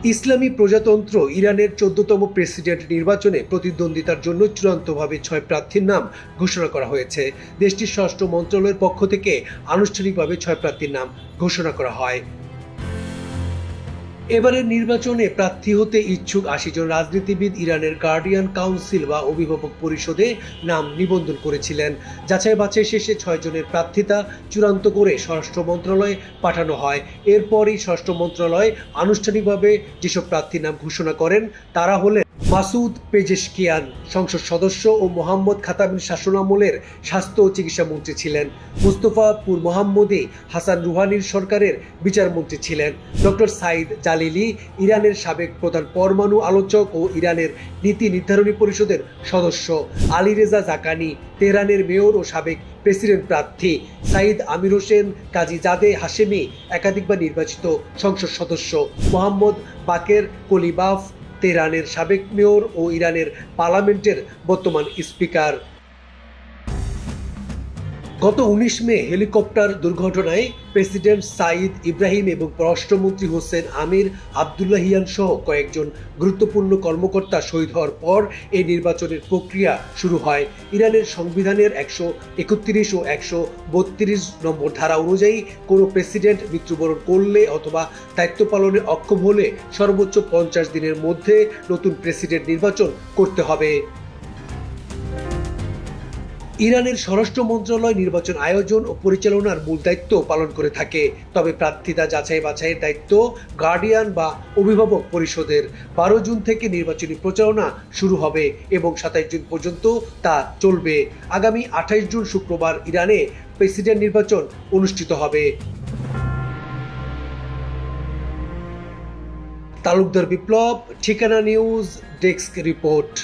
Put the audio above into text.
ইসলামী প্রজাতন্ত্র ইরানের 14তম প্রেসিডেন্ট নির্বাচনে প্রতিদ্বন্দ্বিতার জন্য চূড়ান্তভাবে 6 প্রার্থীর নাম ঘোষণা করা হয়েছে। দেশটির স্বরাষ্ট্র মন্ত্রণালয়ের পক্ষ থেকে আনুষ্ঠানিকভাবে 6 প্রার্থীর নাম ঘোষণা করা হয়। এবারের নির্বাচনে প্রার্থী হতে ইচ্ছুক 80 জন রাজনীতিবিদ ইরানের গার্ডিয়ান কাউন্সিল বা অভিভাবক পরিষদে নাম নিবন্ধন করেছিলেন। যাচাই বাছাই শেষে 6 জনের প্রার্থিতা চূড়ান্ত করে স্বরাষ্ট্র মন্ত্রণালয়ে পাঠানো হয়। এরপরই স্বরাষ্ট্র মন্ত্রণালয় আনুষ্ঠানিকভাবে যেসব প্রার্থীর নাম ঘোষণা করেন তারা হলেন মাসুদ পেজেশকিয়ান, সংসদ সদস্য ও মোহাম্মদ খাতামির শাসনামলের স্বাস্থ্য ও চিকিৎসা মন্ত্রী ছিলেন। মুস্তফা পুর মোহাম্মদী হাসান রুহানির সরকারের বিচারমন্ত্রী ছিলেন। ডক্টর সাইদ জালিলি ইরানের সাবেক প্রধান পরমাণু আলোচক ও ইরানের নীতি নির্ধারণী পরিষদের সদস্য। আলী রেজা জাকানি তেহরানের মেয়র ও সাবেক প্রেসিডেন্ট প্রার্থী। সাইদ আমির হোসেন কাজী জাদে হাশেমি একাধিকবার নির্বাচিত সংসদ সদস্য। মোহাম্মদ বাকের কলিবাফ তেহরানের সাবেক মেয়র ও ইরানের পার্লামেন্টের বর্তমান স্পিকার। গত 19 মে হেলিকপ্টার দুর্ঘটনায় প্রেসিডেন্ট সাইদ ইব্রাহিম এবং পররাষ্ট্রমন্ত্রী হোসেন আমির আবদুল্লাহিয়ান সহ কয়েকজন গুরুত্বপূর্ণ কর্মকর্তা শহীদ হওয়ার পর এই নির্বাচনের প্রক্রিয়া শুরু হয়। ইরানের সংবিধানের 131 ও 132 নম্বর ধারা অনুযায়ী কোনো প্রেসিডেন্ট মৃত্যুবরণ করলে অথবা দায়িত্ব পালনে অক্ষম হলে সর্বোচ্চ 50 দিনের মধ্যে নতুন প্রেসিডেন্ট নির্বাচন করতে হবে। ইরানের স্বরাষ্ট্র মন্ত্রণালয় নির্বাচন আয়োজন ও পরিচালনার মূল দায়িত্ব পালন করে থাকে, তবে প্রার্থিতা যাচাই বাছাইয়ের দায়িত্ব গার্ডিয়ান বা অভিভাবক পরিষদের। 12 জুন থেকে নির্বাচনী প্রচারণা শুরু হবে এবং 27 জুন পর্যন্ত তা চলবে। আগামী 28 জুন শুক্রবার ইরানে প্রেসিডেন্ট নির্বাচন অনুষ্ঠিত হবে। তালুকদার বিপ্লব, ঠিকানা নিউজ, ডেস্ক রিপোর্ট।